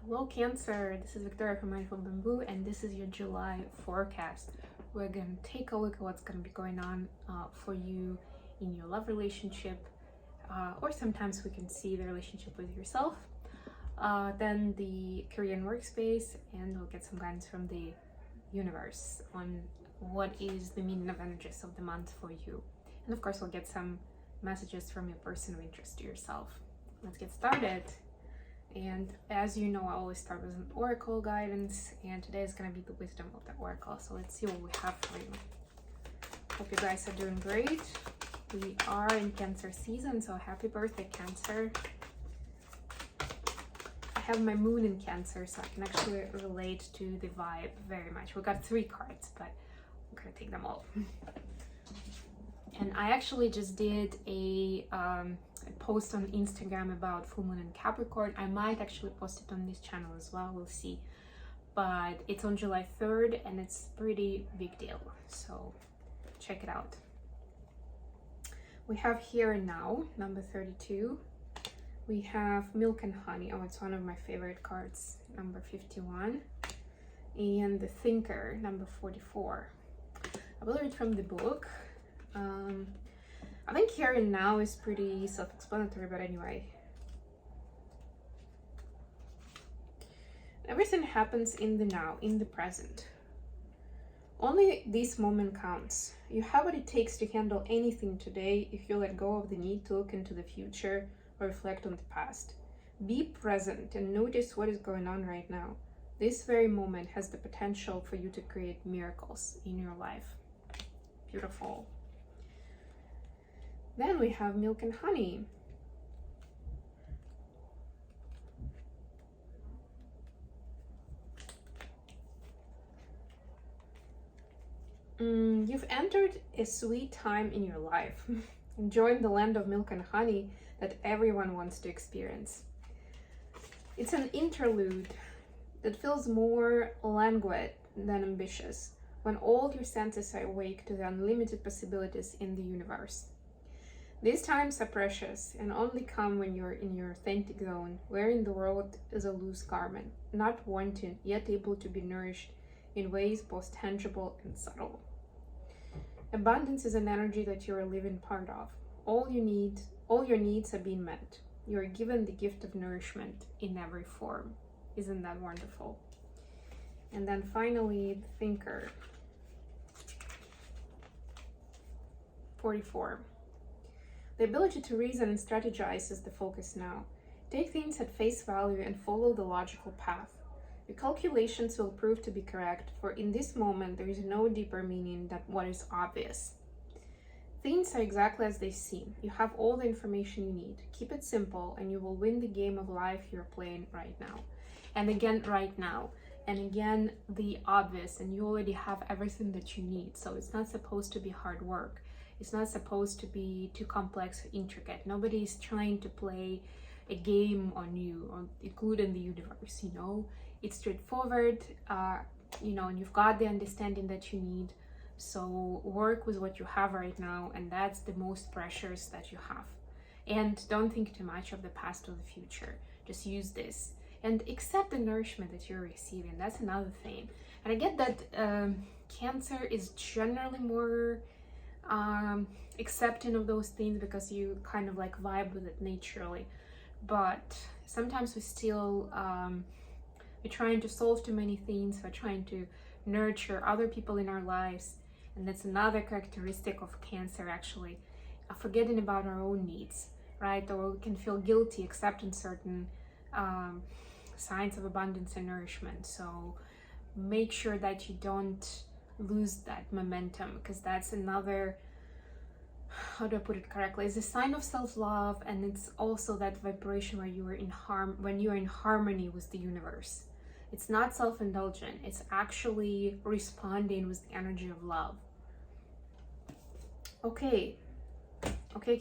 Hello Cancer, this is Victoria from Mindful Bamboo and this is your July forecast. We're going to take a look at what's going to be going on for you in your love relationship, or sometimes we can see the relationship with yourself, then the career and workspace, and we'll get some guidance from the universe on what is the meaning of energies of the month for you. And of course we'll get some messages from your person of interest to yourself. Let's get started. And as you know, I always start with an oracle guidance, and today is going to be the wisdom of the oracle. So let's see what we have for you. Hope you guys are doing great. We are in Cancer season, so happy birthday, Cancer. I have my moon in Cancer, so I can actually relate to the vibe very much. We got 3 cards, but I'm going to take them all. And I actually just did a post on Instagram about full moon in Capricorn. I might actually post it on this channel as well, we'll see. But it's on July 3rd and it's pretty big deal, so check it out. We have Here and Now, number 32. We have Milk and Honey. Oh, it's one of my favorite cards, number 51. And The Thinker, number 44. I will read from the book. I think Here and Now is pretty self-explanatory, but anyway. Everything happens in the now, in the present. Only this moment counts. You have what it takes to handle anything today if you let go of the need to look into the future or reflect on the past. Be present and notice what is going on right now. This very moment has the potential for you to create miracles in your life. Beautiful. Then we have Milk and Honey. You've entered a sweet time in your life, enjoying the land of milk and honey that everyone wants to experience. It's an interlude that feels more languid than ambitious, when all your senses are awake to the unlimited possibilities in the universe. These times are precious and only come when you're in your authentic zone, wearing the world as a loose garment, not wanting, yet able to be nourished in ways both tangible and subtle. Abundance is an energy that you are living part of. All your needs are being met. You are given the gift of nourishment in every form. Isn't that wonderful? And then finally, The Thinker. 44. The ability to reason and strategize is the focus now. Take things at face value and follow the logical path. Your calculations will prove to be correct, for in this moment there is no deeper meaning than what is obvious. Things are exactly as they seem. You have all the information you need. Keep it simple and you will win the game of life you're playing right now. And again, right now. And again, the obvious, and you already have everything that you need. So it's not supposed to be hard work. It's not supposed to be too complex or intricate. Nobody is trying to play a game on you, or including the universe, you know. It's straightforward, and you've got the understanding that you need. So work with what you have right now, and that's the most precious that you have. And don't think too much of the past or the future. Just use this. And accept the nourishment that you're receiving. That's another thing. And I get that Cancer is generally more accepting of those things because you kind of like vibe with it naturally, but sometimes we still we're trying to solve too many things. We're trying to nurture other people in our lives, and that's another characteristic of Cancer, actually, forgetting about our own needs, right? Or we can feel guilty accepting certain signs of abundance and nourishment. So make sure that you don't lose that momentum, because that's another, how do I put it correctly, it's a sign of self-love, and it's also that vibration where you are when you are in harmony with the universe. It's not self-indulgent, it's actually responding with the energy of love. Okay,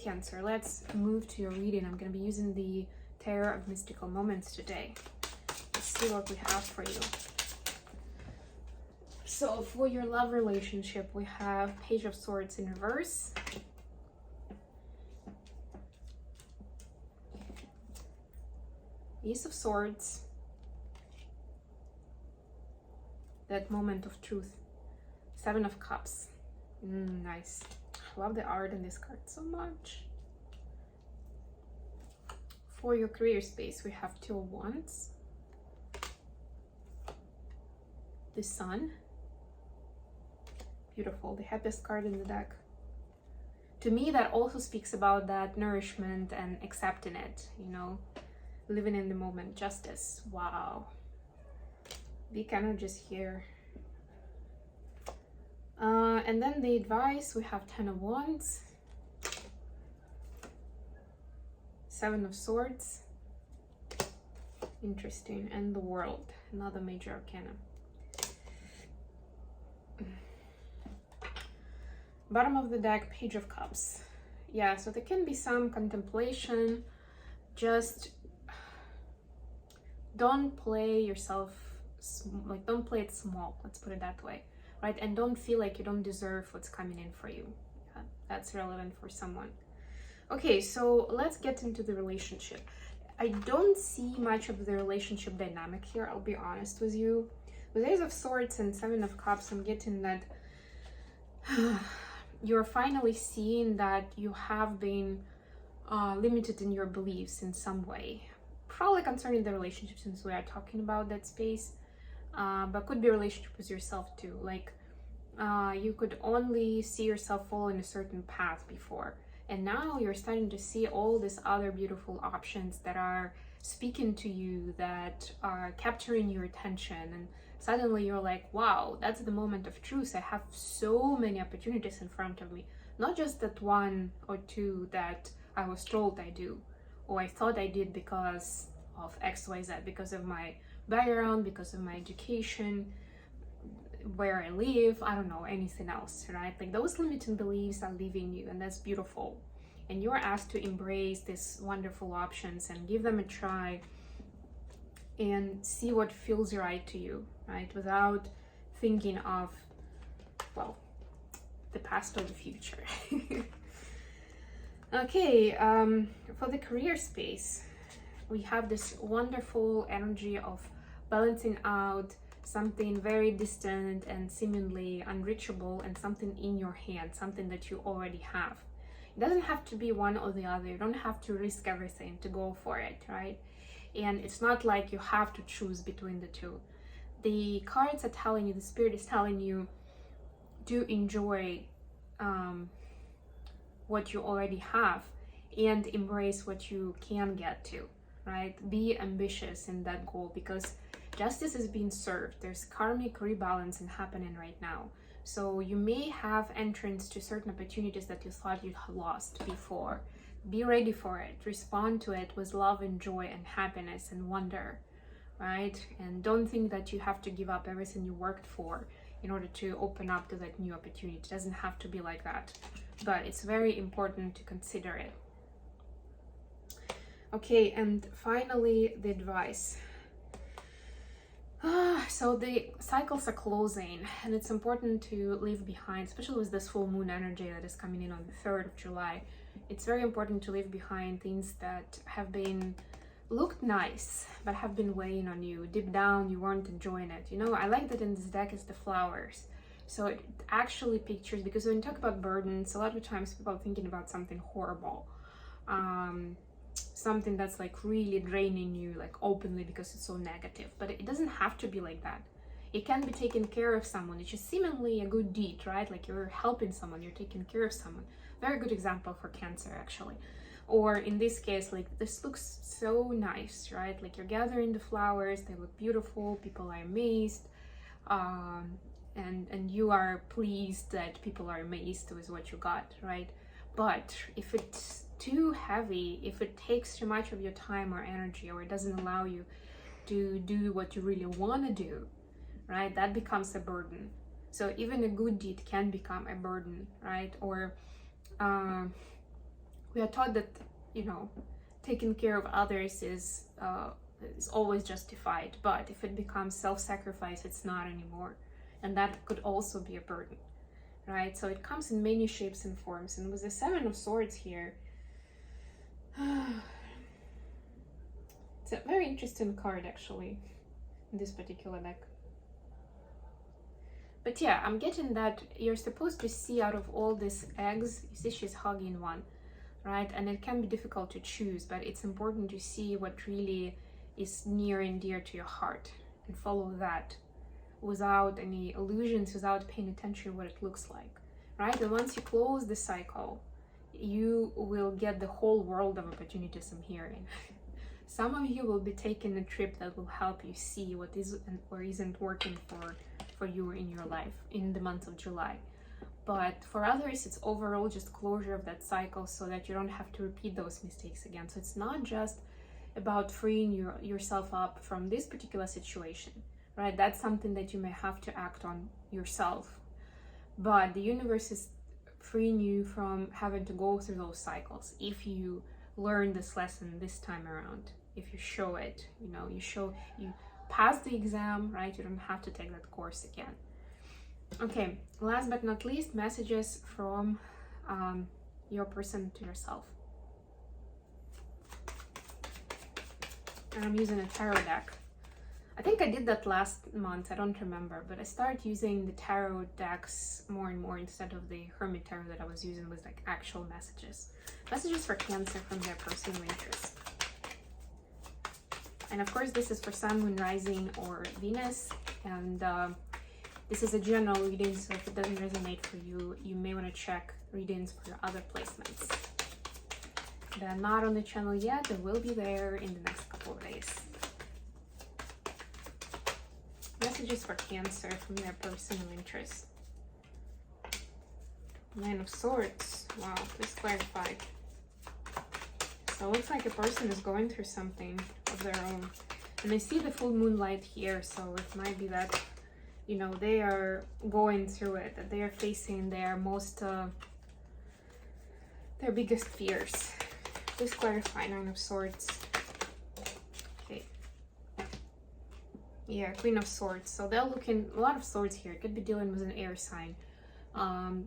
Cancer, let's move to your reading. I'm going to be using the Tarot of Mystical Moments today. Let's see what we have for you. So for your love relationship, we have Page of Swords in reverse, Ace of Swords, that moment of truth. Seven of Cups. Nice. I love the art in this card so much. For your career space, we have Two of Wands, the Sun. Beautiful, the happiest card in the deck. To me, that also speaks about that nourishment and accepting it, you know, living in the moment. Justice. Wow. Big energies here. And then the advice, we have Ten of Wands, Seven of Swords. Interesting. And the World, another major arcana. Bottom of the deck, Page of Cups. Yeah, so there can be some contemplation. Just don't play yourself, like, don't play it small, let's put it that way, right? And don't feel like you don't deserve what's coming in for you. Yeah, that's relevant for someone. Okay, so let's get into the relationship. I don't see much of the relationship dynamic here, I'll be honest with you. With Ace of Swords and Seven of Cups, I'm getting that you're finally seeing that you have been limited in your beliefs in some way. Probably concerning the relationship, since we are talking about that space, but could be a relationship with yourself too. Like you could only see yourself following a certain path before, and now you're starting to see all these other beautiful options that are speaking to you, that are capturing your attention, and suddenly you're like, wow, that's the moment of truth. I have so many opportunities in front of me, not just that one or two that I was told I do, or I thought I did because of XYZ, because of my background, because of my education, where I live, I don't know, anything else, right? Like those limiting beliefs are leaving you, and that's beautiful. And you're asked to embrace these wonderful options and give them a try and see what feels right to you, right? Without thinking of, well, the past or the future. Okay, for the career space, we have this wonderful energy of balancing out something very distant and seemingly unreachable, and something in your hand, something that you already have. It doesn't have to be one or the other. You don't have to risk everything to go for it, right? And it's not like you have to choose between the two. The cards are telling you, the spirit is telling you to enjoy what you already have and embrace what you can get to, right? Be ambitious in that goal, because justice is being served. There's karmic rebalancing happening right now. So you may have entrance to certain opportunities that you thought you had lost before. Be ready for it. Respond to it with love and joy and happiness and wonder, right? And don't think that you have to give up everything you worked for in order to open up to that new opportunity. It doesn't have to be like that, but it's very important to consider it. Okay, and finally, the advice. So the cycles are closing, and it's important to leave behind, especially with this full moon energy that is coming in on the 3rd of July. It's very important to leave behind things that have been looked nice but have been weighing on you. Deep down you weren't enjoying it. You know, I like that in this deck is the flowers, so it actually pictures, because when you talk about burdens, a lot of times people are thinking about something horrible, something that's like really draining you, like openly, because it's so negative. But it doesn't have to be like that. It can be taking care of someone. It's just seemingly a good deed, right? Like you're helping someone, you're taking care of someone. Very good example for Cancer, actually. Or in this case, like this looks so nice, right? Like you're gathering the flowers, they look beautiful, people are amazed, and you are pleased that people are amazed with what you got, right? But if it's too heavy, if it takes too much of your time or energy, or it doesn't allow you to do what you really want to do, right, that becomes a burden. So even a good deed can become a burden, right? Or we are taught that, you know, taking care of others is always justified, but if it becomes self-sacrifice, it's not anymore, and that could also be a burden, right? So it comes in many shapes and forms. And with the Seven of Swords here, it's a very interesting card, actually, in this particular deck. But yeah, I'm getting that you're supposed to see out of all these eggs, you see she's hugging one, right? And it can be difficult to choose, but it's important to see what really is near and dear to your heart and follow that without any illusions, without paying attention to what it looks like, right? And once you close the cycle, you will get the whole world of opportunities I'm hearing. Some of you will be taking a trip that will help you see what is or isn't working for you in your life in the month of July. But for others, it's overall just closure of that cycle so that you don't have to repeat those mistakes again. So it's not just about freeing yourself up from this particular situation, right? That's something that you may have to act on yourself. But the universe is freeing you from having to go through those cycles if you learn this lesson this time around. If you show it, you pass the exam, right? You don't have to take that course again. Okay, last but not least, messages from your person to yourself. And I'm using a tarot deck. I think I did that last month, I don't remember, but I started using the tarot decks more and more instead of the Hermit Tarot that I was using with like actual messages. Messages for Cancer from their personal interest. And of course, this is for Sun, Moon, Rising, or Venus. And this is a general reading, so if it doesn't resonate for you, you may want to check readings for your other placements. They're not on the channel yet, they will be there in the next couple of days. Messages for Cancer from their personal interest. Nine of Swords. Wow, please clarify. So it looks like a person is going through something of their own. And I see the full moonlight here, so it might be that, they are going through it, that they are facing their their biggest fears. Please clarify, Nine of Swords. Okay. Yeah, Queen of Swords. So they're looking, a lot of swords here. Could be dealing with an air sign,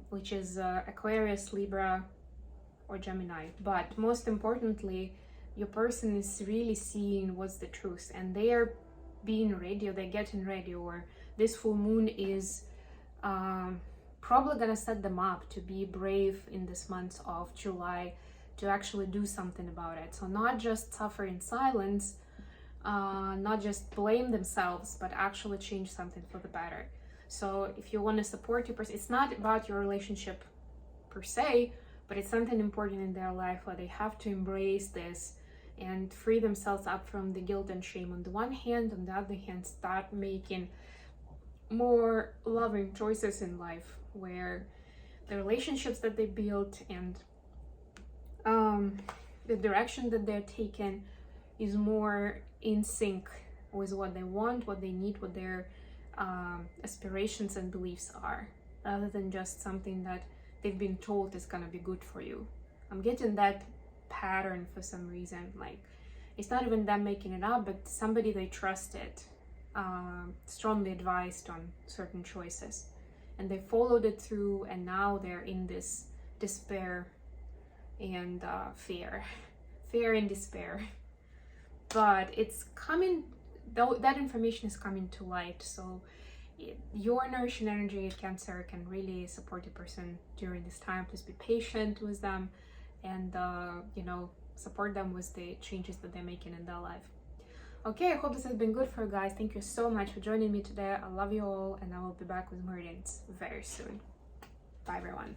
which is Aquarius, Libra, or Gemini. But most importantly, your person is really seeing what's the truth, and they are being ready, or they're getting ready, or this full moon is probably gonna set them up to be brave in this month of July, to actually do something about it. So not just suffer in silence, not just blame themselves, but actually change something for the better. So if you want to support your person, it's not about your relationship per se, but it's something important in their life where they have to embrace this and free themselves up from the guilt and shame on the one hand. On the other hand, start making more loving choices in life, where the relationships that they built and the direction that they're taking is more in sync with what they want, what they need, what their aspirations and beliefs are, rather than just something that they've been told is gonna be good for you. I'm getting that pattern for some reason. Like, it's not even them making it up, but somebody they trusted strongly advised on certain choices, and they followed it through, and now they're in this despair and fear and despair. But it's coming, though, that information is coming to light. So your nourishing energy at Cancer can really support a person during this time. Please be patient with them, and support them with the changes that they're making in their life. Okay, I hope this has been good for you guys. Thank you so much for joining me today. I love you all, and I will be back with more readings very soon. Bye everyone.